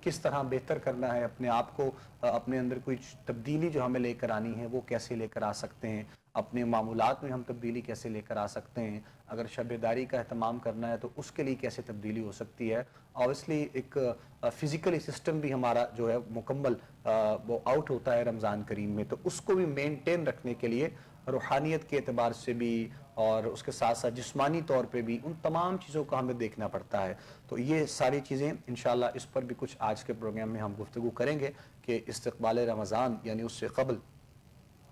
کس طرح بہتر کرنا ہے، اپنے آپ کو اپنے اندر کوئی تبدیلی جو ہمیں لے کر آنی ہے وہ کیسے لے کر آ سکتے ہیں، اپنے معمولات میں ہم تبدیلی کیسے لے کر آ سکتے ہیں، اگر شب داری کا اہتمام کرنا ہے تو اس کے لیے کیسے تبدیلی ہو سکتی ہے۔ اوبویسلی ایک فزیکلی سسٹم بھی ہمارا جو ہے مکمل وہ آؤٹ ہوتا ہے رمضان کریم میں، تو اس کو بھی مینٹین رکھنے کے لیے روحانیت کے اعتبار سے بھی اور اس کے ساتھ ساتھ جسمانی طور پہ بھی ان تمام چیزوں کا ہمیں دیکھنا پڑتا ہے۔ تو یہ ساری چیزیں انشاءاللہ اس پر بھی کچھ آج کے پروگرام میں ہم گفتگو کریں گے کہ استقبال رمضان یعنی اس سے قبل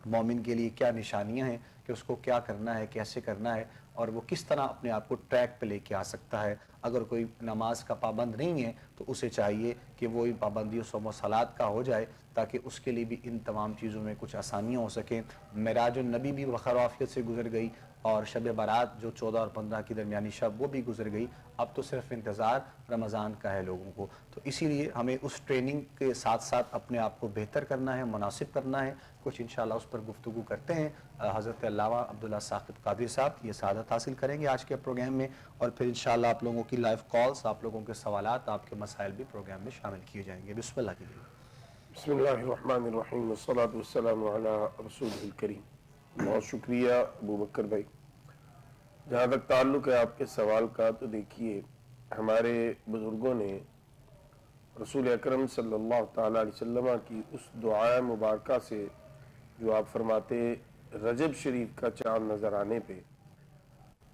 مومن کے لیے کیا نشانیاں ہیں کہ اس کو کیا کرنا ہے، کیسے کرنا ہے، اور وہ کس طرح اپنے آپ کو ٹریک پہ لے کے آ سکتا ہے۔ اگر کوئی نماز کا پابند نہیں ہے تو اسے چاہیے کہ وہ پابندی صوم و صلات کا ہو جائے تاکہ اس کے لیے بھی ان تمام چیزوں میں کچھ آسانیاں ہو سکیں۔ معراج النبی بھی بخیر و عافیت سے گزر گئی اور شب برات جو 14 اور 15 کی درمیانی شب وہ بھی گزر گئی، اب تو صرف انتظار رمضان کا ہے لوگوں کو۔ تو اسی لیے ہمیں اس ٹریننگ کے ساتھ ساتھ اپنے آپ کو بہتر کرنا ہے، مناسب کرنا ہے، کچھ انشاءاللہ اس پر گفتگو کرتے ہیں۔ حضرت علامہ عبداللہ ساقط قادری صاحب یہ سعادت حاصل کریں گے آج کے پروگرام میں، اور پھر انشاءاللہ آپ لوگوں کی لائیو کالز، آپ لوگوں کے سوالات، آپ کے مسائل بھی پروگرام میں شامل کیے جائیں گے۔ بسم اللہ کیجیے۔ بسم اللہ الرحمن الرحیم والصلاة والسلام علی رسول الکریم۔ بہت شکریہ ابو بکر بھائی۔ جہاں تک تعلق ہے آپ کے سوال کا، تو دیکھیے ہمارے بزرگوں نے رسول اکرم صلی اللہ تعالیٰ علیہ وسلم کی اس دعا مبارکہ سے جو آپ فرماتے رجب شریف کا چاند نظر آنے پہ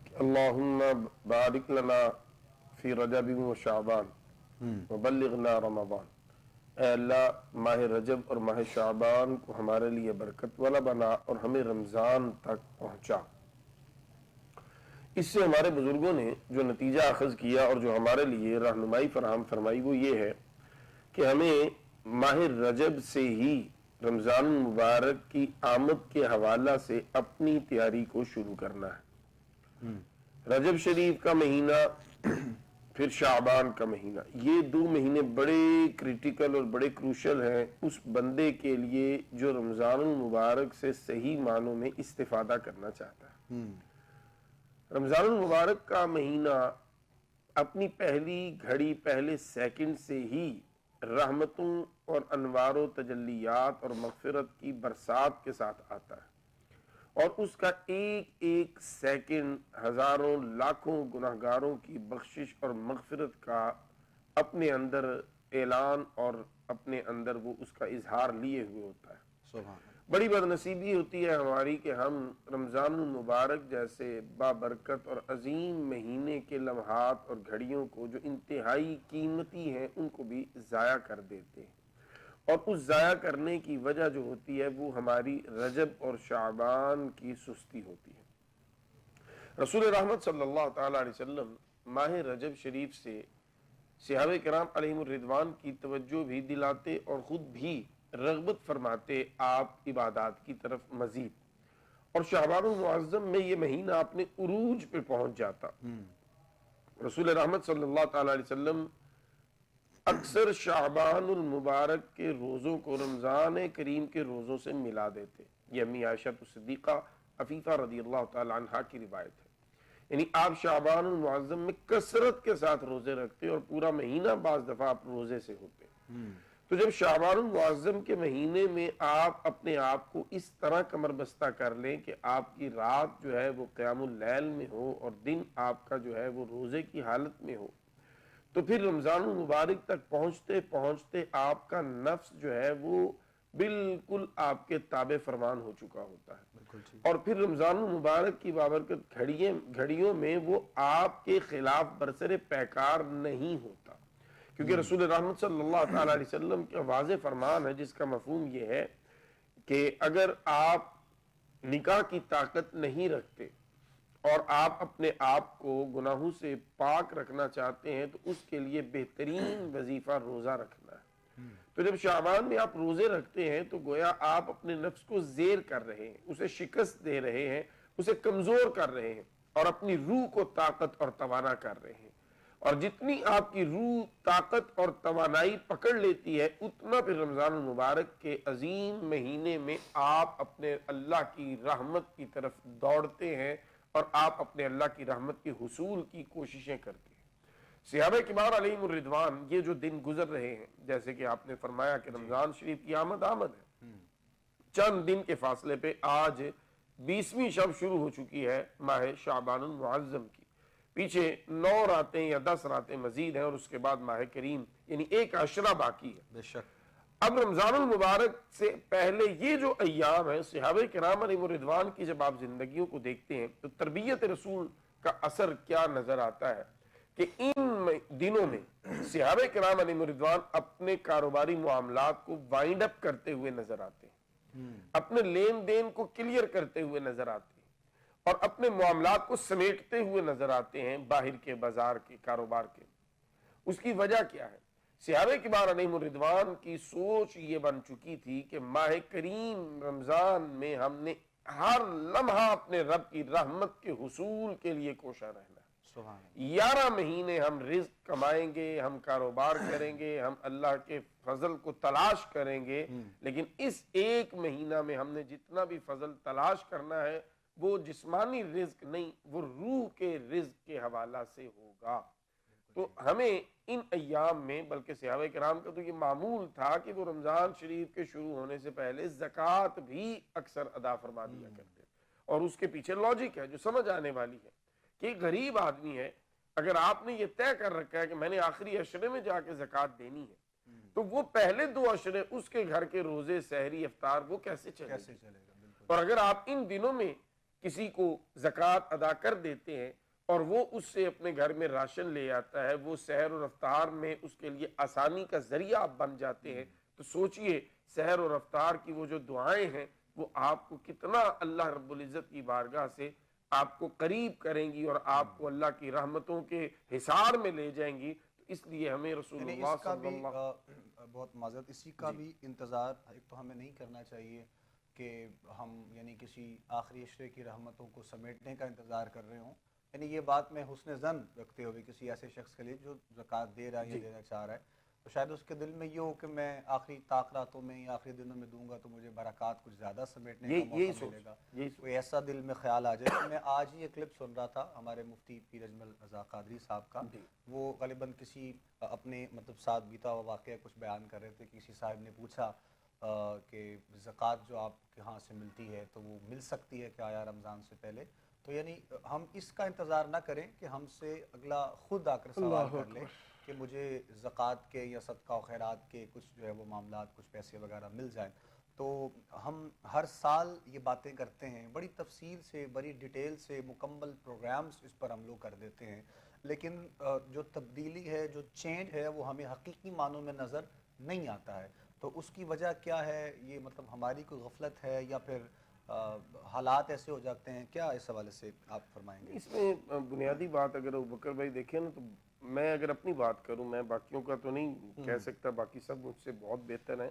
کہ اللہم بارک لنا فی رجب و شعبان وبلغنا رمضان، اے اللہ ماہ رجب اور ماہ شعبان کو ہمارے لیے برکت والا بنا اور ہمیں رمضان تک پہنچا۔ اس سے ہمارے بزرگوں نے جو نتیجہ اخذ کیا اور جو ہمارے لیے رہنمائی فراہم فرمائی وہ یہ ہے کہ ہمیں ماہ رجب سے ہی رمضان المبارک کی آمد کے حوالہ سے اپنی تیاری کو شروع کرنا ہے۔ رجب شریف کا مہینہ پھر شعبان کا مہینہ، یہ 2 مہینے بڑے کریٹیکل اور بڑے کروشل ہیں اس بندے کے لیے جو رمضان المبارک سے صحیح معنوں میں استفادہ کرنا چاہتا ہے۔ رمضان المبارک کا مہینہ اپنی پہلی گھڑی، پہلے سیکنڈ سے ہی رحمتوں اور انوار و تجلیات اور مغفرت کی برسات کے ساتھ آتا ہے، اور اس کا ایک ایک سیکنڈ ہزاروں لاکھوں گناہگاروں کی بخشش اور مغفرت کا اپنے اندر اعلان اور اپنے اندر وہ اس کا اظہار لیے ہوئے ہوتا ہے۔ سبحان اللہ۔ بڑی بدنصیبی ہوتی ہے ہماری کہ ہم رمضان المبارک جیسے بابرکت اور عظیم مہینے کے لمحات اور گھڑیوں کو جو انتہائی قیمتی ہیں ان کو بھی ضائع کر دیتے ہیں، اور اس ضائع کرنے کی وجہ جو ہوتی ہے وہ ہماری رجب اور شعبان کی سستی ہوتی ہے۔ رسول رحمت صلی اللہ تعالیٰ علیہ وسلم ماہ رجب شریف سے صحابہ کرام علیہم الرضوان کی توجہ بھی دلاتے اور خود بھی رغبت فرماتے آپ عبادات کی طرف مزید، اور شعبان المعظم میں یہ مہینہ اپنے عروج پہ پہنچ جاتا۔ رسول رحمت صلی اللہ تعالیٰ علیہ وسلم اکثر شعبان المبارک کے روزوں کو رمضان کریم کے روزوں سے ملا دیتے۔ یہ امی عائشہ صدیقہ عفیفہ رضی اللہ تعالیٰ عنہا کی روایت ہے، یعنی آپ شعبان المعظم میں کثرت کے ساتھ روزے رکھتے اور پورا مہینہ بعض دفعہ آپ روزے سے ہوتے۔ تو جب شعبان المعظم کے مہینے میں آپ اپنے آپ کو اس طرح کمر بستہ کر لیں کہ آپ کی رات جو ہے وہ قیام اللیل میں ہو اور دن آپ کا جو ہے وہ روزے کی حالت میں ہو، تو پھر رمضان المبارک تک پہنچتے پہنچتے آپ کا نفس جو ہے وہ بالکل آپ کے تابع فرمان ہو چکا ہوتا ہے، اور پھر رمضان المبارک کی بابرکت گھڑیوں میں وہ آپ کے خلاف برسر پیکار نہیں ہوتا، کیونکہ رسول رحمت صلی اللہ تعالیٰ علیہ وسلم کا واضح فرمان ہے جس کا مفہوم یہ ہے کہ اگر آپ نکاح کی طاقت نہیں رکھتے اور آپ اپنے آپ کو گناہوں سے پاک رکھنا چاہتے ہیں تو اس کے لیے بہترین وظیفہ روزہ رکھنا ہے۔ تو جب شعبان میں آپ روزے رکھتے ہیں تو گویا آپ اپنے نفس کو زیر کر رہے ہیں، اسے شکست دے رہے ہیں، اسے کمزور کر رہے ہیں، اور اپنی روح کو طاقت اور توانا کر رہے ہیں، اور جتنی آپ کی روح طاقت اور توانائی پکڑ لیتی ہے اتنا پھر رمضان المبارک کے عظیم مہینے میں آپ اپنے اللہ کی رحمت کی طرف دوڑتے ہیں اور آپ اپنے اللہ کی رحمت کے حصول کی کوششیں کرتے ہیں۔ صحابہ کبار علیہم الرضوان یہ جو دن گزر رہے ہیں، جیسے کہ آپ نے فرمایا کہ رمضان شریف کی آمد ہے، چند دن کے فاصلے پہ آج 20ویں شب شروع ہو چکی ہے ماہ شعبان المعظم کی، پیچھے 9 راتیں یا 10 راتیں مزید ہیں اور اس کے بعد ماہ کریم یعنی ایک عشرہ باقی ہے۔ بے شک اب رمضان المبارک سے پہلے یہ جو ایام ہیں، صحابہ کرام علیہم الرضوان کی جب آپ زندگیوں کو دیکھتے ہیں تو تربیت رسول کا اثر کیا نظر آتا ہے کہ ان دنوں میں صحابہ کرام علیہم الرضوان اپنے کاروباری معاملات کو وائنڈ اپ کرتے ہوئے نظر آتے ہیں، اپنے لین دین کو کلیئر کرتے ہوئے نظر آتے ہیں اور اپنے معاملات کو سمیٹتے ہوئے نظر آتے ہیں باہر کے بازار کے کاروبار کے۔ اس کی وجہ کیا ہے؟ صحابہ کبار علیہم الرضوان کی سوچ یہ بن چکی تھی کہ ماہ کریم رمضان میں ہم نے ہر لمحہ اپنے رب کی رحمت کے حصول کے لیے کوشاں رہنا ہے۔ سبحان 11 مہینے ہم رزق کمائیں گے، ہم کاروبار کریں گے، ہم اللہ کے فضل کو تلاش کریں گے، لیکن اس ایک مہینہ میں ہم نے جتنا بھی فضل تلاش کرنا ہے وہ جسمانی رزق نہیں، وہ روح کے رزق کے حوالہ سے ہوگا۔ تو ہمیں ان ایام میں، بلکہ صحابہ کرام کا تو یہ معمول تھا کہ وہ رمضان شریف کے شروع ہونے سے پہلے زکوٰۃ بھی اکثر ادا فرما دیا کرتے، اور اس کے پیچھے لاجک ہے جو سمجھ آنے والی ہے کہ ایک غریب آدمی ہے، اگر آپ نے یہ طے کر رکھا ہے کہ میں نے آخری عشرے میں جا کے زکوٰۃ دینی ہے، تو وہ پہلے 2 عشرے اس کے گھر کے روزے، سحری، افطار وہ کیسے چلے گا؟ اور اگر آپ ان دنوں میں کسی کو زکوٰۃ ادا کر دیتے ہیں اور وہ اس سے اپنے گھر میں راشن لے آتا ہے، وہ سحر اور افطار میں اس کے لیے آسانی کا ذریعہ آپ بن جاتے ہیں، تو سوچئے سحر اور افطار کی وہ جو دعائیں ہیں وہ آپ کو کتنا اللہ رب العزت کی بارگاہ سے آپ کو قریب کریں گی اور آپ کو اللہ کی رحمتوں کے حصار میں لے جائیں گی۔ تو اس لیے ہمیں رسول یعنی اللہ اس کا صلی بھی اللہ بہت معذرت، اسی کا بھی انتظار ایک تو ہمیں نہیں کرنا چاہیے کہ ہم یعنی کسی آخری عشرے کی رحمتوں کو سمیٹنے کا انتظار کر رہے ہوں، یعنی یہ بات میں حسن ظن رکھتے ہوئے کسی ایسے شخص کے لیے جو زکوٰۃ دے رہا ہے یا دینا چاہ رہا ہے، تو شاید اس کے دل میں یہ ہو کہ میں آخری طاقتوں میں یا آخری دنوں میں دوں گا تو مجھے برکات کچھ زیادہ سمیٹنے کا موقع ملے گا، کوئی ایسا دل میں خیال آ جائے۔ میں آج ہی یہ کلپ سن رہا تھا ہمارے مفتی پیر اجمل رضا قادری صاحب کا، وہ غالباً کسی اپنے مطلب ساتھ بیتا ہوا واقعہ کچھ بیان کر رہے تھے، کسی صاحب نے پوچھا کہ زکوٰۃ جو آپ کے ہاں سے ملتی ہے تو وہ مل سکتی ہے کیا یا رمضان سے پہلے؟ تو یعنی ہم اس کا انتظار نہ کریں کہ ہم سے اگلا خود آ کر سوال کر لے کہ مجھے زکوٰۃ کے یا صدقہ و خیرات کے کچھ جو ہے وہ معاملات، کچھ پیسے وغیرہ مل جائیں۔ تو ہم ہر سال یہ باتیں کرتے ہیں، بڑی تفصیل سے، بڑی ڈیٹیل سے، مکمل پروگرامز اس پر ہم لوگ کر دیتے ہیں، لیکن جو تبدیلی ہے، جو چینج ہے وہ ہمیں حقیقی معنوں میں نظر نہیں آتا ہے۔ تو اس کی وجہ کیا ہے؟ یہ مطلب ہماری کوئی غفلت ہے یا پھر حالات ایسے ہو جاتے ہیں؟ کیا اس حوالے سے آپ فرمائیں گے؟ اس میں بنیادی بات اگر ابوبکر بھائی دیکھیں نا، تو میں اگر اپنی بات کروں، میں باقیوں کا تو نہیں کہہ سکتا، باقی سب مجھ سے بہت بہتر ہیں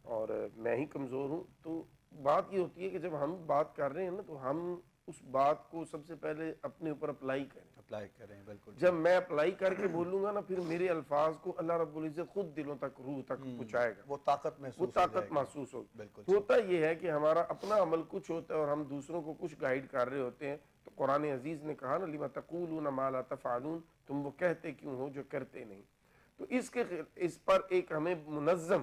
اور میں ہی کمزور ہوں۔ تو بات یہ ہوتی ہے کہ جب ہم بات کر رہے ہیں نا تو ہم اس بات کو سب سے پہلے اپنے اوپر اپلائی کریں۔ بالکل جب میں اپلائی کر کے بولوں گا نا، پھر میرے الفاظ کو اللہ رب العزت خود دلوں تک، روح تک پہنچائے گا، وہ طاقت محسوس ہوگی۔ ہوتا یہ ہے کہ ہمارا اپنا عمل کچھ ہوتا ہے اور ہم دوسروں کو کچھ گائیڈ کر رہے ہوتے ہیں۔ تو قرآن عزیز نے کہا نا، لِمَ تَقُولُونَ مَا لَا تَفْعَلُونَ، تم وہ کہتے کیوں ہو جو کرتے نہیں۔ تو اس پر ایک ہمیں منظم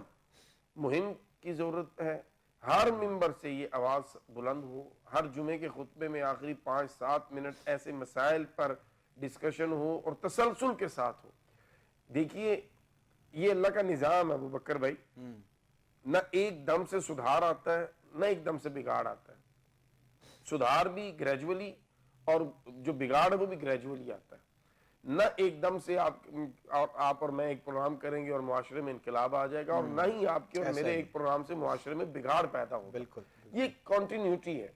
مہم کی ضرورت ہے۔ ہر ممبر سے یہ آواز بلند ہو، ہر جمعے کے خطبے میں آخری 5-7 منٹ ایسے مسائل پر ڈسکشن ہو اور تسلسل کے ساتھ ہو۔ دیکھیے یہ اللہ کا نظام ہے ابوبکر بھائی، نہ ایک دم سے سدھار آتا ہے نہ ایک دم سے بگاڑ آتا ہے۔ سدھار بھی گریجولی اور جو بگاڑ ہے وہ بھی گریجولی آتا ہے۔ نہ ایک دم سے آپ اور میں ایک پروگرام کریں گے اور معاشرے میں انقلاب آ جائے گا، اور نہ ہی آپ کے اور میرے ایک پروگرام سے معاشرے میں بگاڑ پیدا ہوگا۔ یہ کنٹینیوٹی ہے۔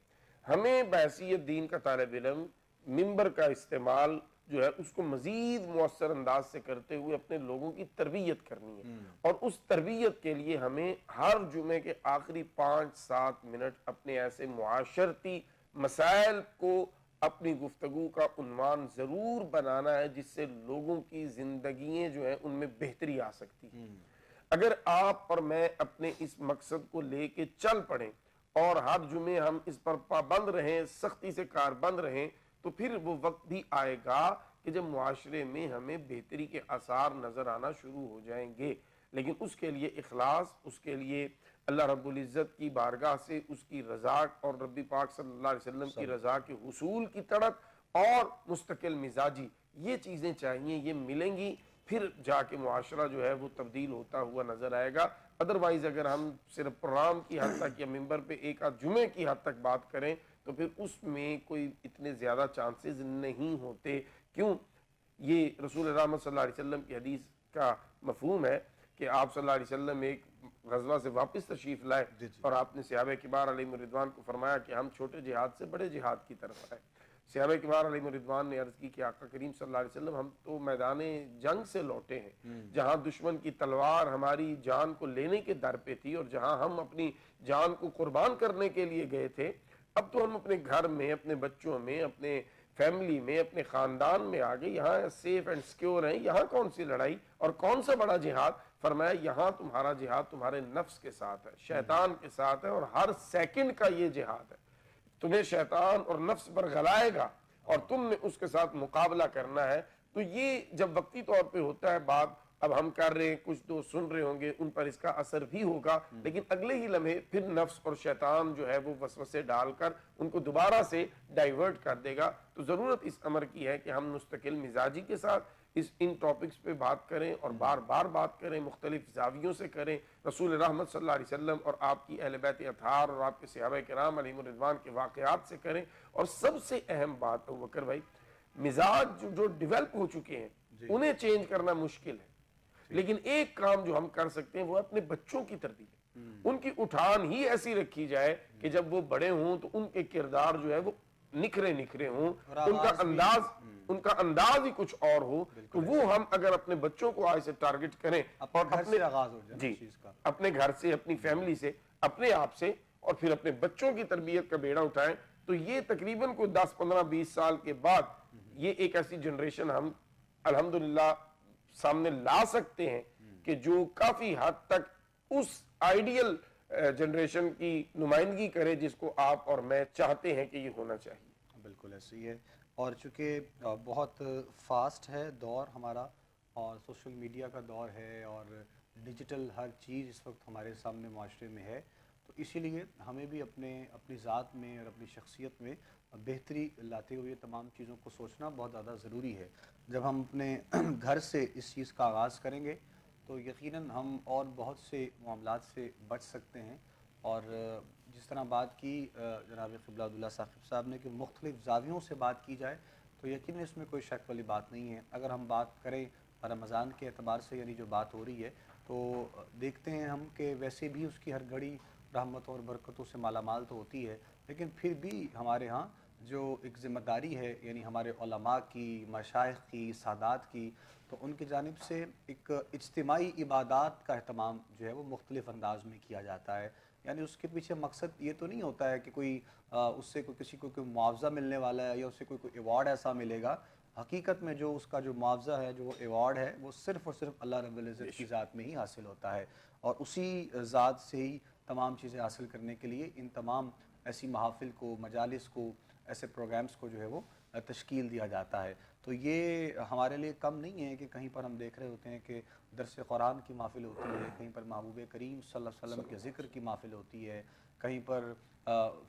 ہمیں بحیثیت دین کا طالب علم ممبر کا استعمال جو ہے اس کو مزید مؤثر انداز سے کرتے ہوئے اپنے لوگوں کی تربیت کرنی ہے، اور اس تربیت کے لیے ہمیں ہر جمعے کے آخری 5-7 منٹ اپنے ایسے معاشرتی مسائل کو اپنی گفتگو کا عنوان ضرور بنانا ہے جس سے لوگوں کی زندگیاں جو ہیں ان میں بہتری آ سکتی ہے۔ اگر آپ اور میں اپنے اس مقصد کو لے کے چل پڑیں اور ہر جمعے ہم اس پر پابند رہیں، سختی سے کاربند رہیں، تو پھر وہ وقت بھی آئے گا کہ جب معاشرے میں ہمیں بہتری کے آثار نظر آنا شروع ہو جائیں گے، لیکن اس کے لیے اخلاص، اس کے لیے اللہ رب العزت کی بارگاہ سے اس کی رضا اور ربی پاک صلی اللہ علیہ وسلم کی رضا کے حصول کی تڑپ اور مستقل مزاجی، یہ چیزیں چاہیے، یہ ملیں گی، پھر جا کے معاشرہ جو ہے وہ تبدیل ہوتا ہوا نظر آئے گا۔ ادروائز اگر ہم صرف پروگرام کی حد تک یا ممبر پہ ایک آدھ جمعے کی حد تک بات کریں تو پھر اس میں کوئی اتنے زیادہ چانسز نہیں ہوتے۔ کیوں؟ یہ رسول رحمت صلی اللہ علیہ وسلم کی حدیث کا مفہوم ہے کہ آپ صلی اللہ علیہ وسلم ایک غزوہ سے واپس تشریف لائے اور آپ نے صحابہ کبار علیہم الرضوان کو فرمایا کہ ہم چھوٹے جہاد سے بڑے جہاد کی طرف آئے۔ صحابہ کبار علیہم الرضوان نے عرض کی کہ آقا کریم صلی اللہ علیہ وسلم ہم تو میدان جنگ سے لوٹے ہیں، جہاں دشمن کی تلوار ہماری جان کو لینے کے در پہ تھی اور جہاں ہم اپنی جان کو قربان کرنے کے لیے گئے تھے، اب تو ہم اپنے گھر میں، اپنے بچوں میں، اپنے فیملی میں، اپنے خاندان میں آگے، یہاں سیف اینڈ سیکیور ہیں، یہاں کون سی لڑائی اور کون سا بڑا جہاد؟ فرمایا یہاں تمہارا جہاد تمہارے نفس کے ساتھ ہے، شیطان کے ساتھ ہے، اور ہر سیکنڈ کا یہ جہاد ہے۔ تمہیں شیطان اور نفس پر غلائے گا اور تم نے اس کے ساتھ مقابلہ کرنا ہے۔ تو یہ جب وقتی طور پہ ہوتا ہے بات، اب ہم کر رہے ہیں، کچھ دوست سن رہے ہوں گے، ان پر اس کا اثر بھی ہوگا، لیکن اگلے ہی لمحے پھر نفس اور شیطان جو ہے وہ وسوسے ڈال کر ان کو دوبارہ سے ڈائیورٹ کر دے گا۔ تو ضرورت اس امر کی ہے کہ ہم مستقل مزاجی کے ساتھ ان ٹاپکس پہ بات کریں اور بار بار بات کریں، مختلف زاویوں سے کریں، رسول رحمت صلی اللہ علیہ وسلم اور آپ کی اہل بیت اطہار اور آپ کے صحابہ کرام علیہم الرضوان کے واقعات سے کریں۔ اور سب سے اہم بات ابوبکر بھائی، مزاج جو ڈیولپ ہو چکے ہیں انہیں چینج کرنا مشکل ہے، لیکن ایک کام جو ہم کر سکتے ہیں وہ اپنے بچوں کی تربیت، ان کی اٹھان ہی ایسی رکھی جائے کہ جب وہ بڑے ہوں تو ان کے کردار جو ہے وہ نکھرے نکھرے ہوں، ان کا انداز ہی کچھ اور ہو۔ تو وہ ہم اگر اپنے بچوں کو آج سے ٹارگٹ کریں اور اپنے آغاز ہو جائے چیز کا، اپنے گھر سے، اپنی فیملی سے، اپنے آپ سے، اور پھر اپنے بچوں کی تربیت کا بیڑا اٹھائیں، تو یہ تقریباً کوئی 10 15 20 سال کے بعد یہ ایک ایسی جنریشن ہم الحمدللہ سامنے لا سکتے ہیں کہ جو کافی حد تک اس آئیڈیل جنریشن کی نمائندگی کرے جس کو آپ اور میں چاہتے ہیں کہ یہ ہونا چاہیے۔ بالکل ایسے ہی ہے، اور چونکہ بہت فاسٹ ہے دور ہمارا، اور سوشل میڈیا کا دور ہے، اور ڈیجیٹل ہر چیز اس وقت ہمارے سامنے معاشرے میں ہے، تو اسی لیے ہمیں بھی اپنی ذات میں اور اپنی شخصیت میں بہتری لاتے ہوئے تمام چیزوں کو سوچنا بہت زیادہ ضروری ہے۔ جب ہم اپنے گھر سے اس چیز کا آغاز کریں گے تو یقیناً ہم اور بہت سے معاملات سے بچ سکتے ہیں۔ اور جس طرح بات کی جناب قبلہ عبداللہ ثاقب صاحب نے کہ مختلف زاویوں سے بات کی جائے، تو یقیناً اس میں کوئی شک والی بات نہیں ہے۔ اگر ہم بات کریں رمضان کے اعتبار سے، یعنی جو بات ہو رہی ہے، تو دیکھتے ہیں ہم کہ ویسے بھی اس کی ہر گھڑی رحمتوں اور برکتوں سے مالا مال تو ہوتی ہے، لیکن پھر بھی ہمارے ہاں جو ایک ذمہ داری ہے، یعنی ہمارے علماء کی، مشائخ کی، سادات کی، تو ان کی جانب سے ایک اجتماعی عبادات کا اہتمام جو ہے وہ مختلف انداز میں کیا جاتا ہے۔ یعنی اس کے پیچھے مقصد یہ تو نہیں ہوتا ہے کہ کوئی اس سے کسی کو کوئی معاوضہ ملنے والا ہے یا اس سے کوئی ایوارڈ ایسا ملے گا۔ حقیقت میں جو اس کا جو معاوضہ ہے، جو وہ ایوارڈ ہے، وہ صرف اور صرف اللہ رب العزت کی ذات میں ہی حاصل ہوتا ہے، اور اسی ذات سے ہی تمام چیزیں حاصل کرنے کے لیے ان تمام ایسی محافل کو، مجالس کو، ایسے پروگرامز کو جو ہے وہ تشکیل دیا جاتا ہے۔ تو یہ ہمارے لیے کم نہیں ہے کہ کہیں پر ہم دیکھ رہے ہوتے ہیں کہ درس قرآن کی محفل ہوتی ہے، کہیں پر محبوب کریم صلی اللہ علیہ وسلم کے ذکر کی محفل ہوتی ہے، کہیں پر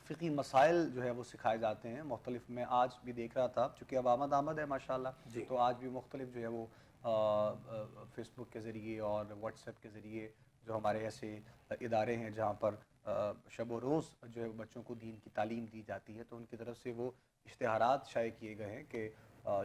فقہی مسائل جو ہے وہ سکھائے جاتے ہیں مختلف۔ میں آج بھی دیکھ رہا تھا، چونکہ اب آمد ہے ماشاءاللہ، تو آج بھی مختلف جو ہے وہ فیس بک کے ذریعے اور واٹس ایپ کے ذریعے جو ہمارے ایسے ادارے ہیں جہاں پر شب و روز جو ہے بچوں کو دین کی تعلیم دی جاتی ہے، تو ان کی طرف سے وہ اشتہارات شائع کیے گئے ہیں کہ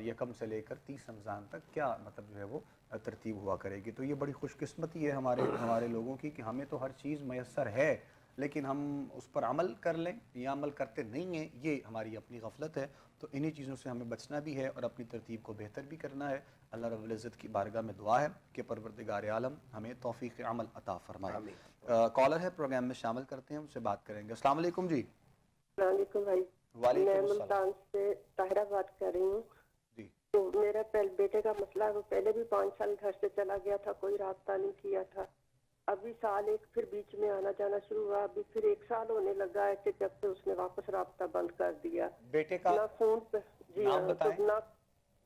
یکم سے لے کر 30 رمضان تک کیا مطلب جو ہے وہ ترتیب ہوا کرے گی۔ تو یہ بڑی خوش قسمتی ہے ہمارے لوگوں کی کہ ہمیں تو ہر چیز میسر ہے، لیکن ہم اس پر عمل کر لیں یا عمل کرتے نہیں ہیں، یہ ہماری اپنی غفلت ہے۔ تو انہی چیزوں سے ہمیں بچنا بھی ہے اور اپنی ترتیب کو بہتر بھی کرنا ہے۔ اللہ رب العزت کی بارگاہ میں دعا ہے کہ پروردگار عالم ہمیں توفیق عمل عطا فرمائے۔ کالر ہے پروگرام میں شامل کرتے ہیں، ان سے بات کریں گے۔ السلام علیکم جی۔ السلام علیکم بھائی، میں ملتان سے طاہرہ بات کر رہی ہوں۔ جی، تو میرا بیٹے کا مسئلہ ہے، وہ پہلے بھی 5 سال گھر سے چلا گیا تھا، کوئی رابطہ نہیں کیا تھا، ابھی سال ایک پھر بیچ میں آنا جانا شروع ہوا، ابھی پھر 1 سال ہونے لگا ہے کہ جب سے اس نے واپس رابطہ بند کر دیا۔ بیٹے کا نہ فون پہ، جی نام ہاں، بتائیں۔ نہ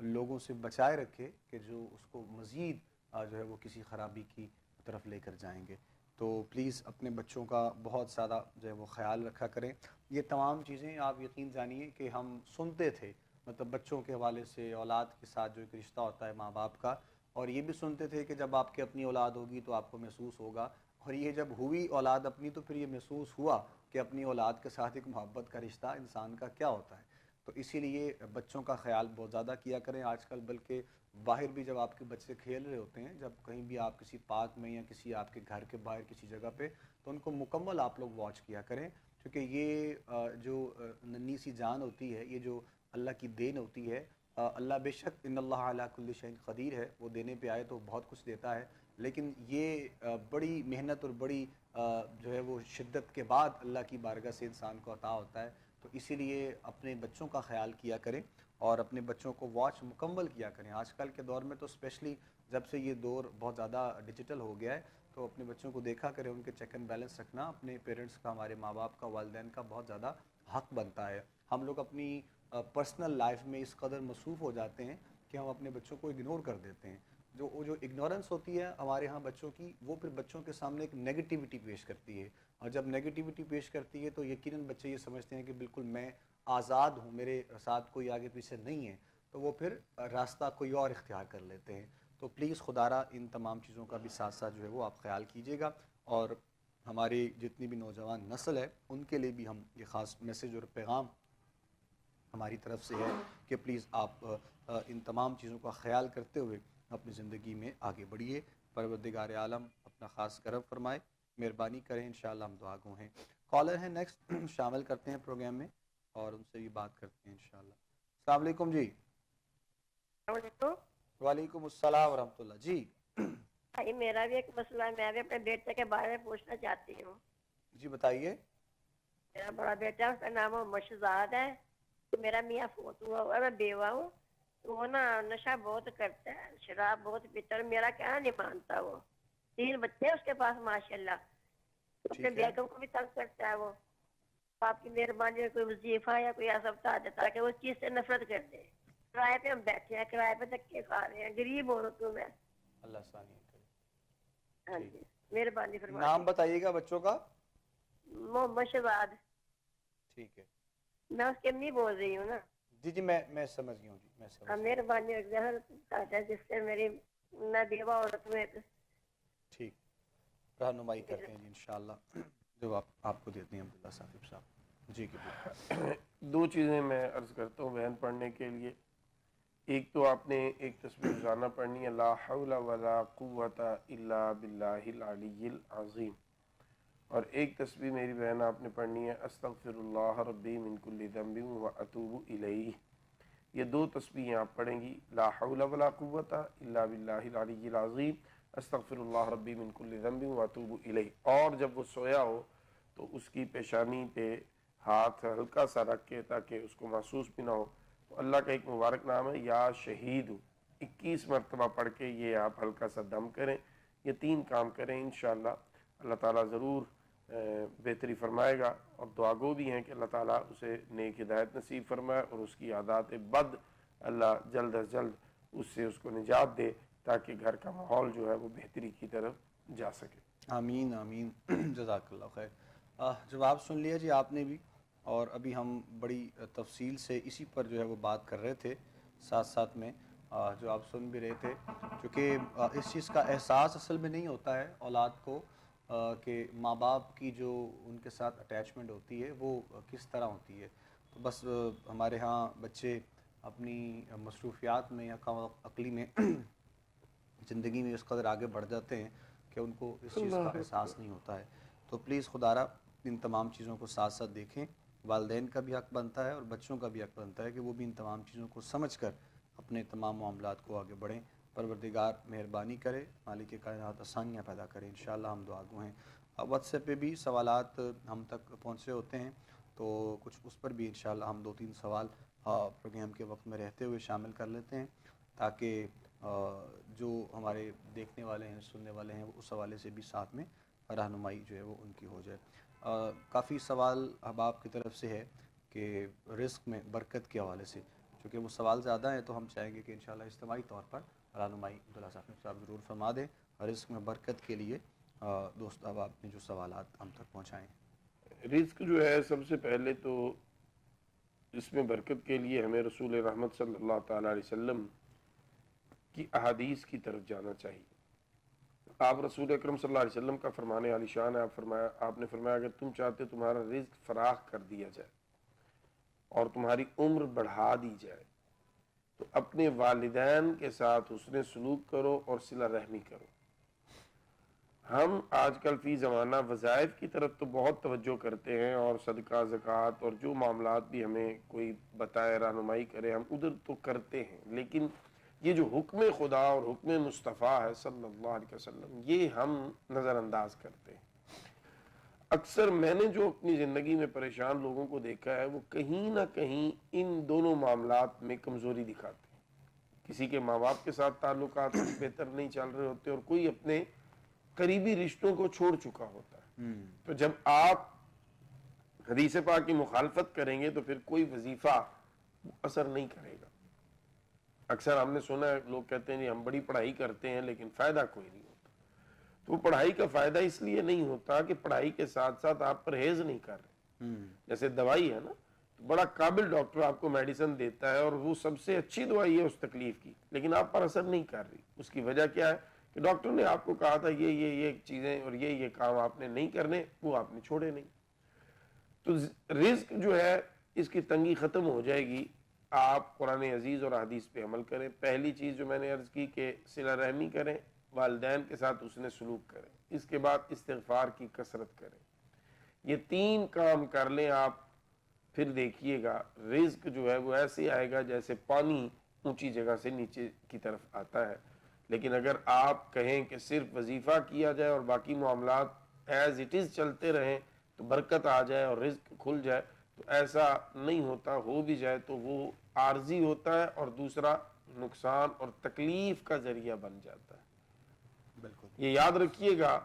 لوگوں سے بچائے رکھے کہ جو اس کو مزید جو ہے وہ کسی خرابی کی طرف لے کر جائیں گے. تو پلیز اپنے بچوں کا بہت زیادہ جو ہے وہ خیال رکھا کریں. یہ تمام چیزیں آپ یقین جانیے کہ ہم سنتے تھے، مطلب بچوں کے حوالے سے اولاد کے ساتھ جو ایک رشتہ ہوتا ہے ماں باپ کا، اور یہ بھی سنتے تھے کہ جب آپ کی اپنی اولاد ہوگی تو آپ کو محسوس ہوگا، اور یہ جب ہوئی اولاد اپنی تو پھر یہ محسوس ہوا کہ اپنی اولاد کے ساتھ ایک محبت کا رشتہ انسان کا کیا ہوتا ہے. تو اسی لیے بچوں کا خیال بہت زیادہ کیا کریں آج کل. بلکہ باہر بھی جب آپ کے بچے کھیل رہے ہوتے ہیں، جب کہیں بھی آپ کسی پارک میں یا کسی آپ کے گھر کے باہر کسی جگہ پہ، تو ان کو مکمل آپ لوگ واچ کیا کریں، کیونکہ یہ جو ننھی سی جان ہوتی ہے، یہ جو اللہ کی دین ہوتی ہے. اللہ بے شک ان اللہ علی کل شیء قدیر ہے، وہ دینے پہ آئے تو بہت کچھ دیتا ہے، لیکن یہ بڑی محنت اور بڑی جو ہے وہ شدت کے بعد اللہ کی بارگاہ سے انسان کو عطا ہوتا ہے. تو اسی لیے اپنے بچوں کا خیال کیا کریں اور اپنے بچوں کو واچ مکمل کیا کریں. آج کل کے دور میں تو اسپیشلی جب سے یہ دور بہت زیادہ ڈیجیٹل ہو گیا ہے، تو اپنے بچوں کو دیکھا کریں، ان کے چیک اینڈ بیلنس رکھنا اپنے پیرنٹس کا، ہمارے ماں باپ کا، والدین کا بہت زیادہ حق بنتا ہے. ہم لوگ اپنی پرسنل لائف میں اس قدر مصروف ہو جاتے ہیں کہ ہم اپنے بچوں کو اگنور کر دیتے ہیں. جو اگنورنس ہوتی ہے ہمارے ہاں بچوں کی، وہ پھر بچوں کے سامنے ایک نیگیٹیوٹی پیش کرتی ہے، اور جب نیگیٹیوٹی پیش کرتی ہے تو یقیناً بچے یہ سمجھتے ہیں کہ بالکل میں آزاد ہوں، میرے ساتھ کوئی آگے پیچھے نہیں ہے، تو وہ پھر راستہ کوئی اور اختیار کر لیتے ہیں. تو پلیز خدا ان تمام چیزوں کا بھی ساتھ ساتھ جو ہے وہ آپ خیال کیجیے گا. اور ہماری جتنی بھی نوجوان نسل ہے ان کے لیے بھی ہم یہ خاص میسیج اور پیغام ہماری طرف سے ہے کہ پلیز آپ ان تمام چیزوں کا خیال کرتے ہوئے اپنی زندگی میں آگے بڑھیے. پروردگار عالم اپنا خاص کرم فرمائے، مہربانی کریں. انشاءاللہ ہم دعا گو ہیں. کالر ہیں نیکسٹ، شامل کرتے ہیں پروگرام میں اور ان سے بھی بات کرتے ہیں انشاءاللہ. السلام علیکم جی. السلام علیکم. وعلیکم السلام ورحمۃ اللہ. جی میرا بھی ایک مسئلہ ہے، میں بھی اپنے بیٹے کے بارے میں پوچھنا چاہتی ہوں. جی بتائیے. میرا بڑا بیٹا، اس کا نام مشزاد ہے. میرا میاں فوت ہوا ہوا، میں بیوہ ہوں. وہ نا نشہ بہت کرتا ہے، شراب بہت پیتا ہے، میرا کہنا نہیں مانتا. وہ 3 بچے اس کے پاس ماشاءاللہ، اپنے ٹھیک ہے. بیگم کو بھی تنگ کرتا ہے. وہ آپ کی مہربانی ہے کوئی وظیفہ یا کوئی ایسا بتا دے تاکہ وہ اس چیز سے نفرت کر دے. کرائے پہ ہم بیٹھے ہیں، کرائے پہ دھکے کھا رہے ہیں، غریب عورت ہوں میں. اللہ ثانیہ کرے. ہاں ٹھیک. جی، مہربانی فرما نام دیں. بتائیے گا بچوں کا. محمد شہزاد. ٹھیک ہے. میں اس کی امی بول رہی ہوں نا. جی جی میں سمجھ گیا ہوں جی، میں سمجھ گیا. مہربانی جس سے میری میں بیوہ عورت ہوں ایک. ٹھیک، رہنمائی کرتے ہیں جی انشاءاللہ، جو آپ کو دیتے ہیں عبداللہ صاحب. جی کہ 2 چیزیں میں عرض کرتا ہوں بیان پڑھنے کے لیے. ایک تو آپ نے ایک تسبیح روزانہ پڑھنی ہے، لا حول ولا قوت الا باللہ العلی العظیم. اور ایک تسبیح میری بہن آپ نے پڑھنی ہے، استغفر اللہ ربی من کل ذنب واتوب الیہ. یہ 2 تسبیحیں آپ پڑھیں گی، لا حول ولا قوت الا باللہ العلی العظیم، استغفر اللہ ربی من کل ذنب واتوب الیہ. اور جب وہ سویا ہو تو اس کی پیشانی پہ ہاتھ ہلکا سا رکھ کے، تاکہ اس کو محسوس بھی نہ ہو. تو اللہ کا ایک مبارک نام ہے یا شہید، 21 مرتبہ پڑھ کے یہ آپ ہلکا سا دم کریں. یہ 3 کام کریں، انشاءاللہ اللہ تعالیٰ ضرور بہتری فرمائے گا. اور دعا گو بھی ہیں کہ اللہ تعالیٰ اسے نیک ہدایت نصیب فرمائے اور اس کی عادات بد اللہ جلد از جلد اس سے اس کو نجات دے، تاکہ گھر کا ماحول جو ہے وہ بہتری کی طرف جا سکے. آمین آمین. جزاک اللہ خیر. جواب سن لیا جی آپ نے بھی، اور ابھی ہم بڑی تفصیل سے اسی پر جو ہے وہ بات کر رہے تھے ساتھ ساتھ میں، جو آپ سن بھی رہے تھے. کیونکہ اس چیز کا احساس اصل میں نہیں ہوتا ہے اولاد کو کہ ماں باپ کی جو ان کے ساتھ اٹیچمنٹ ہوتی ہے وہ کس طرح ہوتی ہے. تو بس ہمارے ہاں بچے اپنی مصروفیات میں یا کم عقلی میں زندگی میں اس قدر آگے بڑھ جاتے ہیں کہ ان کو اس چیز کا احساس نہیں ہوتا ہے. تو پلیز خدا را ان تمام چیزوں کو ساتھ ساتھ دیکھیں. والدین کا بھی حق بنتا ہے اور بچوں کا بھی حق بنتا ہے کہ وہ بھی ان تمام چیزوں کو سمجھ کر اپنے تمام معاملات کو آگے بڑھیں. پروردگار مہربانی کرے، مالک کائنات آسانیاں پیدا کرے. انشاءاللہ ہم دعا گو ہیں. واٹس ایپ پہ بھی سوالات ہم تک پہنچے ہوتے ہیں، تو کچھ اس پر بھی انشاءاللہ ہم 2-3 سوال پروگرام کے وقت میں رہتے ہوئے شامل کر لیتے ہیں، تاکہ جو ہمارے دیکھنے والے ہیں، سننے والے ہیں، اس حوالے سے بھی ساتھ میں رہنمائی جو ہے وہ ان کی ہو جائے. کافی سوال احباب کی طرف سے ہے کہ رزق میں برکت کے حوالے سے. چونکہ وہ سوال زیادہ ہیں تو ہم چاہیں گے کہ انشاءاللہ اجتماعی طور پر رہنمائی عبداللہ صاحب ضرور فرما دیں اور رزق میں برکت کے لیے دوست احباب نے جو سوالات ہم تک پہنچائیں۔ رزق جو ہے سب سے پہلے تو اس میں برکت کے لیے ہمیں رسول رحمت صلی اللہ تعالیٰ علیہ وسلم کی احادیث کی طرف جانا چاہیے۔ آپ رسول اکرم صلی اللہ علیہ وسلم کا فرمانے عالی شان ہے، آپ نے فرمایا اگر تم چاہتے تمہارا رزق فراخ کر دیا جائے اور تمہاری عمر بڑھا دی جائے تو اپنے والدین کے ساتھ حسن سلوک کرو اور صلہ رحمی کرو۔ ہم آج کل فی زمانہ وظائف کی طرف تو بہت توجہ کرتے ہیں اور صدقہ زکوٰۃ اور جو معاملات بھی ہمیں کوئی بتائے رہنمائی کرے ہم ادھر تو کرتے ہیں، لیکن یہ جو حکم خدا اور حکم مصطفیٰ ہے صلی اللہ علیہ وسلم یہ ہم نظر انداز کرتے ہیں۔ اکثر میں نے جو اپنی زندگی میں پریشان لوگوں کو دیکھا ہے وہ کہیں نہ کہیں ان دونوں معاملات میں کمزوری دکھاتے ہیں۔ کسی کے ماں باپ کے ساتھ تعلقات بہتر نہیں چل رہے ہوتے اور کوئی اپنے قریبی رشتوں کو چھوڑ چکا ہوتا ہے، تو جب آپ حدیث پاک کی مخالفت کریں گے تو پھر کوئی وظیفہ اثر نہیں کرے گا۔ اکثر ہم نے سنا ہے لوگ کہتے ہیں جی ہم بڑی پڑھائی کرتے ہیں لیکن فائدہ کوئی نہیں ہوتا، تو وہ پڑھائی کا فائدہ اس لیے نہیں ہوتا کہ پڑھائی کے ساتھ ساتھ آپ پرہیز نہیں کر رہے۔ جیسے دوائی ہے نا، تو بڑا قابل ڈاکٹر آپ کو میڈیسن دیتا ہے اور وہ سب سے اچھی دوائی ہے اس تکلیف کی، لیکن آپ پر اثر نہیں کر رہی۔ اس کی وجہ کیا ہے کہ ڈاکٹر نے آپ کو کہا تھا یہ چیزیں اور یہ کام آپ نے نہیں کرنے، وہ آپ نے چھوڑے نہیں۔ تو رزق جو ہے اس کی تنگی ختم ہو جائے گی، آپ قرآن عزیز اور حدیث پہ عمل کریں۔ پہلی چیز جو میں نے عرض کی کہ صلہ رحمی کریں، والدین کے ساتھ حسن سلوک کریں، اس کے بعد استغفار کی کثرت کریں۔ یہ 3 کام کر لیں آپ، پھر دیکھیے گا رزق جو ہے وہ ایسے آئے گا جیسے پانی اونچی جگہ سے نیچے کی طرف آتا ہے۔ لیکن اگر آپ کہیں کہ صرف وظیفہ کیا جائے اور باقی معاملات ایز اٹ از چلتے رہیں تو برکت آ جائے اور رزق کھل جائے، تو ایسا نہیں ہوتا۔ ہو بھی جائے تو وہ عارضی ہوتا ہے اور دوسرا نقصان اور تکلیف کا ذریعہ بن جاتا ہے۔ بالکل یہ یاد رکھیے گا،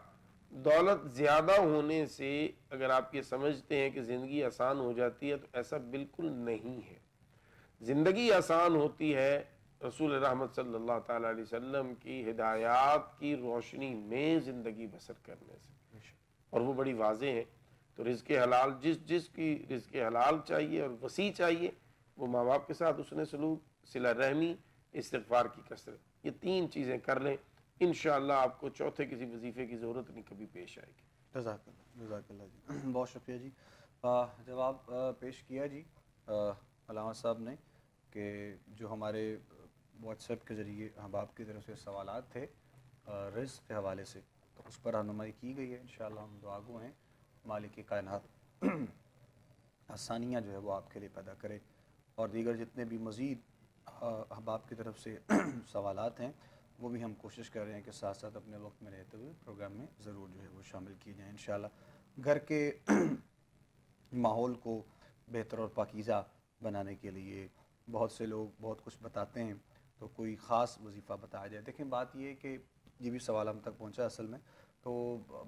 دولت زیادہ ہونے سے اگر آپ یہ سمجھتے ہیں کہ زندگی آسان ہو جاتی ہے تو ایسا بالکل نہیں ہے۔ زندگی آسان ہوتی ہے رسول رحمت صلی اللہ تعالیٰ علیہ وسلم کی ہدایات کی روشنی میں زندگی بسر کرنے سے، اور وہ بڑی واضح ہے۔ تو رزق حلال جس کی رزق حلال چاہیے اور وسیع چاہیے وہ ماں باپ کے ساتھ حسن سلوک، صلہ رحمی، استغفار کی کثرت، یہ 3 چیزیں کر لیں، انشاءاللہ آپ کو چوتھے کسی وظیفے کی ضرورت نہیں کبھی پیش آئے گی۔ جزاک اللہ جی، بہت شکریہ جی۔ جواب پیش کیا جی علامہ صاحب نے کہ جو ہمارے واٹس ایپ کے ذریعے احباب کی طرف سے سوالات تھے رزق کے حوالے سے، تو اس پر رہنمائی کی گئی ہے۔ انشاءاللہ ہم دعا گو ہیں مالک کائنات آسانیاں جو ہے وہ آپ کے لیے پیدا کرے، اور دیگر جتنے بھی مزید احباب کی طرف سے سوالات ہیں وہ بھی ہم کوشش کر رہے ہیں کہ ساتھ ساتھ اپنے وقت میں رہتے ہوئے پروگرام میں ضرور جو ہے وہ شامل کیے جائیں انشاءاللہ۔ گھر کے ماحول کو بہتر اور پاکیزہ بنانے کے لیے بہت سے لوگ بہت کچھ بتاتے ہیں، تو کوئی خاص وظیفہ بتایا جائے۔ دیکھیں بات یہ ہے کہ یہ بھی سوال ہم تک پہنچا اصل میں، تو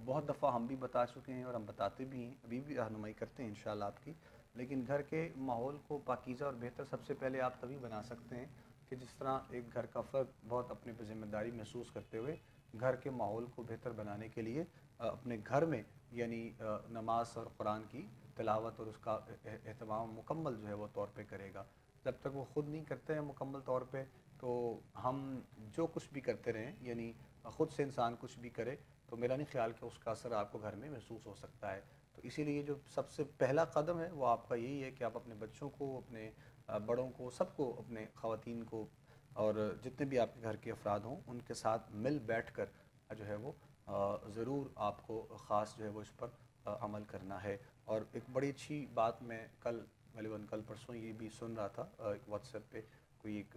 بہت دفعہ ہم بھی بتا چکے ہیں اور ہم بتاتے بھی ہیں، ابھی بھی رہنمائی کرتے ہیں انشاءاللہ آپ کی، لیکن گھر کے ماحول کو پاکیزہ اور بہتر سب سے پہلے آپ تبھی بنا سکتے ہیں کہ جس طرح ایک گھر کا فرد بہت اپنے پہ ذمہ داری محسوس کرتے ہوئے گھر کے ماحول کو بہتر بنانے کے لیے اپنے گھر میں یعنی نماز اور قرآن کی تلاوت اور اس کا اہتمام مکمل جو ہے وہ طور پہ کرے گا۔ جب تک وہ خود نہیں کرتے ہیں مکمل طور پہ تو ہم جو کچھ بھی کرتے رہیں، یعنی خود سے انسان کچھ بھی کرے تو میرا نہیں خیال کہ اس کا اثر آپ کو گھر میں محسوس ہو سکتا ہے۔ تو اسی لیے جو سب سے پہلا قدم ہے وہ آپ کا یہی ہے کہ آپ اپنے بچوں کو، اپنے بڑوں کو، سب کو، اپنے خواتین کو اور جتنے بھی آپ کے گھر کے افراد ہوں ان کے ساتھ مل بیٹھ کر جو ہے وہ ضرور آپ کو خاص جو ہے وہ اس پر عمل کرنا ہے۔ اور ایک بڑی اچھی بات میں غالباً کل پرسوں یہ بھی سن رہا تھا، ایک واٹس ایپ پہ کوئی ایک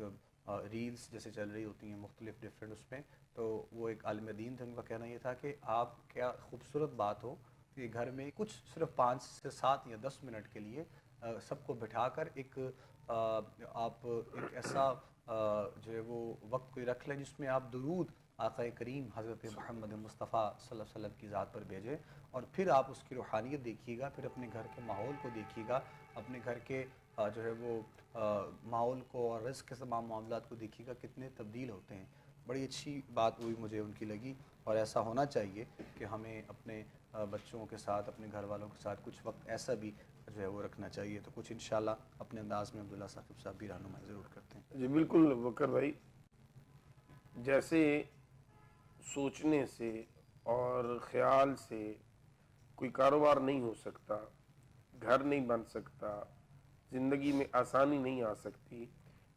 ریلز جیسے چل رہی ہوتی ہیں مختلف ڈفرینٹ اس میں، تو وہ ایک عالم دین تھے، ان کا کہنا یہ تھا کہ آپ کیا خوبصورت بات ہو کہ گھر میں کچھ صرف 5 سے 7 یا 10 منٹ کے لیے سب کو بٹھا کر آپ ایک ایسا جو ہے وہ وقت کوئی رکھ لیں جس میں آپ درود آقا کریم حضرت محمد مصطفیٰ صلی اللہ علیہ وسلم کی ذات پر بھیجیں، اور پھر آپ اس کی روحانیت دیکھیے گا، پھر اپنے گھر کے ماحول کو دیکھیے گا، اپنے گھر کے جو ہے وہ ماحول کو اور رزق کے تمام معاملات کو دیکھیے گا کتنے تبدیل ہوتے ہیں. بڑی اچھی بات ہوئی مجھے ان کی لگی, اور ایسا ہونا چاہیے کہ ہمیں اپنے بچوں کے ساتھ, اپنے گھر والوں کے ساتھ کچھ وقت ایسا بھی جو ہے وہ رکھنا چاہیے. تو کچھ انشاءاللہ اپنے انداز میں عبداللہ ثاقب صاحب بھی رہنمائی ضرور کرتے ہیں. جی بالکل بکر بھائی, جیسے سوچنے سے اور خیال سے کوئی کاروبار نہیں ہو سکتا, گھر نہیں بن سکتا, زندگی میں آسانی نہیں آ سکتی,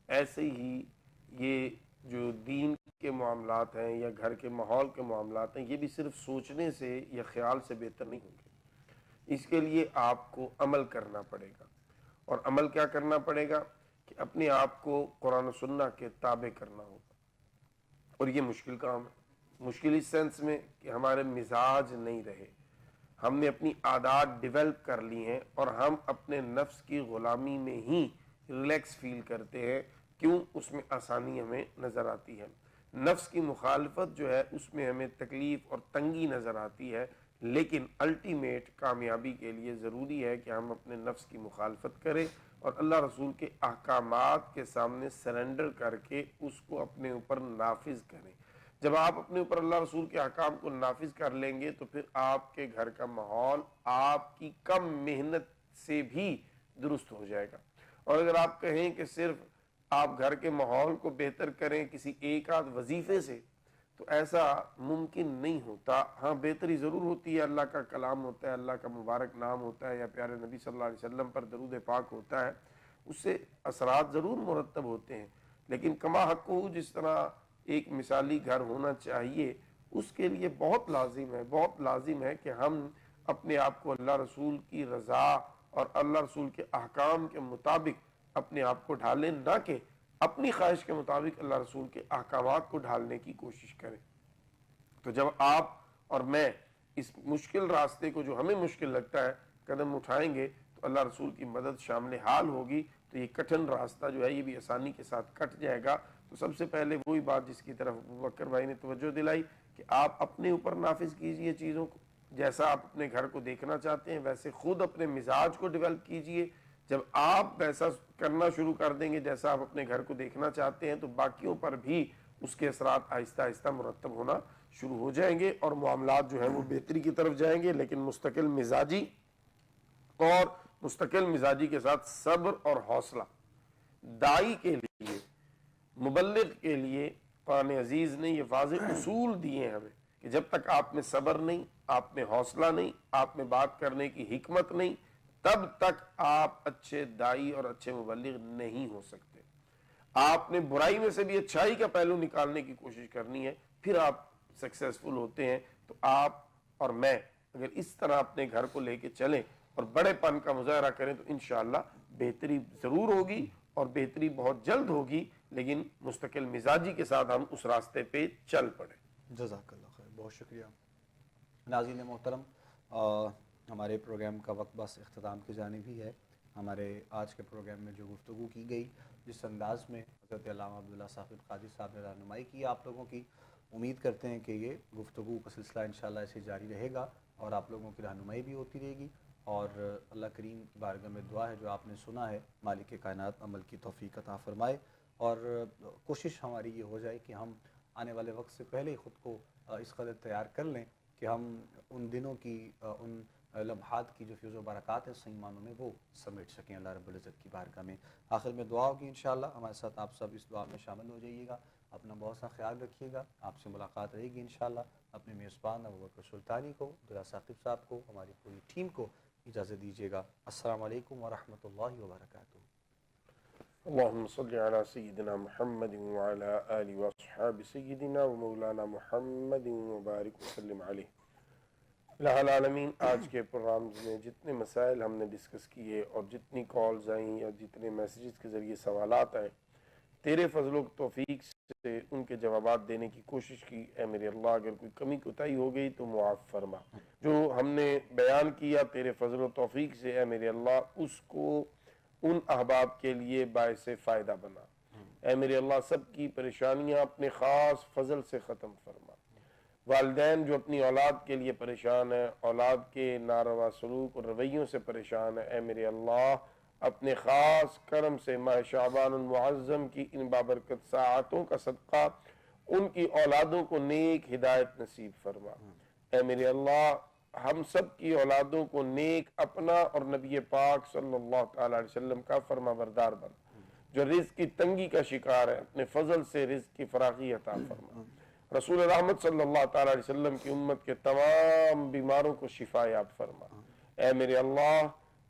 ایسے ہی یہ جو دین کے معاملات ہیں یا گھر کے ماحول کے معاملات ہیں, یہ بھی صرف سوچنے سے یا خیال سے بہتر نہیں ہوں گے. اس کے لیے آپ کو عمل کرنا پڑے گا. اور عمل کیا کرنا پڑے گا کہ اپنے آپ کو قرآن و سنت کے تابع کرنا ہوگا. اور یہ مشکل کام ہے. مشکل اس سینس میں کہ ہمارے مزاج نہیں رہے, ہم نے اپنی عادات ڈیولپ کر لی ہیں اور ہم اپنے نفس کی غلامی میں ہی ریلیکس فیل کرتے ہیں. کیوں؟ اس میں آسانی ہمیں نظر آتی ہے. نفس کی مخالفت جو ہے اس میں ہمیں تکلیف اور تنگی نظر آتی ہے, لیکن الٹیمیٹ کامیابی کے لیے ضروری ہے کہ ہم اپنے نفس کی مخالفت کریں اور اللہ رسول کے احکامات کے سامنے سرنڈر کر کے اس کو اپنے اوپر نافذ کریں. جب آپ اپنے اوپر اللہ رسول کے احکام کو نافذ کر لیں گے تو پھر آپ کے گھر کا ماحول آپ کی کم محنت سے بھی درست ہو جائے گا. اور اگر آپ کہیں کہ صرف آپ گھر کے ماحول کو بہتر کریں کسی ایک آدھ وظیفے سے, تو ایسا ممکن نہیں ہوتا. ہاں بہتری ضرور ہوتی ہے, اللہ کا کلام ہوتا ہے, اللہ کا مبارک نام ہوتا ہے, یا پیارے نبی صلی اللہ علیہ وسلم پر درود پاک ہوتا ہے, اس سے اثرات ضرور مرتب ہوتے ہیں. لیکن کما حق ہو, جس طرح ایک مثالی گھر ہونا چاہیے, اس کے لیے بہت لازم ہے کہ ہم اپنے آپ کو اللہ رسول کی رضا اور اللہ رسول کے احکام کے مطابق اپنے آپ کو ڈھالیں, نہ کہ اپنی خواہش کے مطابق اللہ رسول کے احکامات کو ڈھالنے کی کوشش کریں. تو جب آپ اور میں اس مشکل راستے کو, جو ہمیں مشکل لگتا ہے, قدم اٹھائیں گے تو اللہ رسول کی مدد شامل حال ہوگی, تو یہ کٹھن راستہ جو ہے یہ بھی آسانی کے ساتھ کٹ جائے گا. تو سب سے پہلے وہی بات جس کی طرف بکر بھائی نے توجہ دلائی کہ آپ اپنے اوپر نافذ کیجئے چیزوں کو. جیسا آپ اپنے گھر کو دیکھنا چاہتے ہیں ویسے خود اپنے مزاج کو ڈیولپ کیجئے. جب آپ ویسا کرنا شروع کر دیں گے جیسا آپ اپنے گھر کو دیکھنا چاہتے ہیں, تو باقیوں پر بھی اس کے اثرات آہستہ آہستہ مرتب ہونا شروع ہو جائیں گے اور معاملات جو ہیں وہ بہتری کی طرف جائیں گے. لیکن مستقل مزاجی کے ساتھ صبر اور حوصلہ. دائی کے لیے, مبلغ کے لیے قرآن عزیز نے یہ واضح اصول دیے ہیں ہمیں کہ جب تک آپ میں صبر نہیں, آپ میں حوصلہ نہیں, آپ میں بات کرنے کی حکمت نہیں, تب تک آپ اچھے دائی اور اچھے مبلغ نہیں ہو سکتے. آپ نے برائی میں سے بھی اچھائی کا پہلو نکالنے کی کوشش کرنی ہے, پھر آپ سکسیسفل ہوتے ہیں. تو آپ اور میں اگر اس طرح اپنے گھر کو لے کے چلیں اور بڑے پن کا مظاہرہ کریں تو انشاءاللہ بہتری ضرور ہوگی, اور بہتری بہت جلد ہوگی, لیکن مستقل مزاجی کے ساتھ ہم اس راستے پہ چل پڑیں. جزاک اللہ خیر, بہت شکریہ. ناظرین محترم, ہمارے پروگرام کا وقت بس اختتام کی جانب ہی ہے. ہمارے آج کے پروگرام میں جو گفتگو کی گئی, جس انداز میں حضرت علامہ عبداللہ ثاقب قادری صاحب نے رہنمائی کی آپ لوگوں کی, امید کرتے ہیں کہ یہ گفتگو کا سلسلہ انشاءاللہ ایسے جاری رہے گا اور آپ لوگوں کی رہنمائی بھی ہوتی رہے گی. اور اللہ کریم کی بارگاہ میں دعا ہے جو آپ نے سنا ہے, مالک کائنات عمل کی توفیق عطا فرمائے. اور کوشش ہماری یہ ہو جائے کہ ہم آنے والے وقت سے پہلے ہی خود کو اس قدر تیار کر لیں کہ ہم ان دنوں کی, ان لمحات کی جو فیض و برکات ہیں صحیح معنوں میں وہ سمیٹ سکیں اللہ رب العزت کی بارگاہ میں. آخر میں دعا ہوگی انشاءاللہ, ہمارے ساتھ آپ سب اس دعا میں شامل ہو جائیے گا. اپنا بہت سا خیال رکھیے گا. آپ سے ملاقات رہے گی انشاءاللہ. اپنے میزبان ابوبکر سلطانی کو, عبداللہ ثاقب صاحب کو, ہماری پوری ٹیم کو اجازت دیجیے گا. السلام علیکم ورحمۃ اللہ وبرکاتہ. اللهم صل على سيدنا محمد وعلى آله وصحابه سيدنا ومولانا محمد وبارك وسلم عليه. الہ العالمین, آج کے پروگرامز میں جتنے مسائل ہم نے ڈسکس کیے اور جتنی کالز آئیں یا جتنے میسیجز کے ذریعے سوالات آئے, تیرے فضل و توفیق سے ان کے جوابات دینے کی کوشش کی. اے میرے اللہ, اگر کوئی کمی کوتاہی ہو گئی تو معاف فرما. جو ہم نے بیان کیا تیرے فضل و توفیق سے, اے میرے اللہ اس کو ان احباب کے لیے باعث فائدہ بنا. اے میرے اللہ سب کی پریشانیاں اپنے خاص فضل سے ختم فرما. والدین جو اپنی اولاد کے لیے پریشان ہیں, اولاد کے ناروا سلوک اور رویوں سے پریشان ہیں, اے میرے اللہ اپنے خاص کرم سے ماہ شعبان المعظم کی ان بابرکت ساعتوں کا صدقہ ان کی اولادوں کو نیک ہدایت نصیب فرما۔ اے میرے اللہ ہم سب کی اولادوں کو نیک اپنا اور نبی پاک صلی اللہ تعالی علیہ وسلم کا فرما بردار بن، جو رزق کی تنگی کا شکار ہے اپنے فضل سے رزق کی فراخی عطا فرما۔ رسول رحمت صلی اللہ تعالی علیہ وسلم کی امت کے تمام بیماروں کو شفا یاب فرما۔ اے میرے اللہ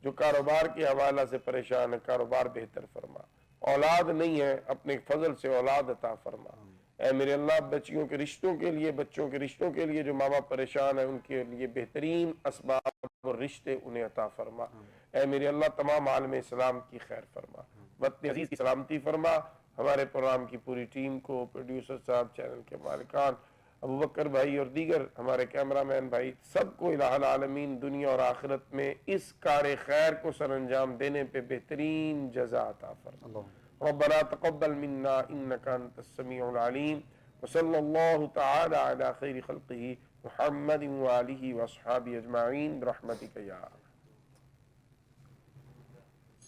جو کاروبار کے حوالہ سے پریشان ہے کاروبار بہتر فرما، اولاد نہیں ہے اپنے فضل سے اولاد عطا فرما۔ اے میرے اللہ بچیوں کے رشتوں کے لیے بچوں کے رشتوں کے لیے جو ماں باپ پریشان ہیں ان کے لیے بہترین اسباب اور رشتے انہیں عطا فرما۔ اے میرے اللہ تمام عالم اسلام کی خیر فرما، وطن عزیز کی سلامتی فرما۔ ہمارے پروگرام کی پوری ٹیم کو، پروڈیوسر صاحب، چینل کے مالکان، ابو بکر بھائی اور دیگر ہمارے کیمرہ مین بھائی، سب کو الہ العالمین دنیا اور آخرت میں اس کار خیر کو سر انجام دینے پہ بہترین جزا عطا فرما۔ ربنا تقبل منا انك انت السميع العليم وصلى الله تعالى على خير خلقه محمد وآله واصحابه اجمعين برحمتك يا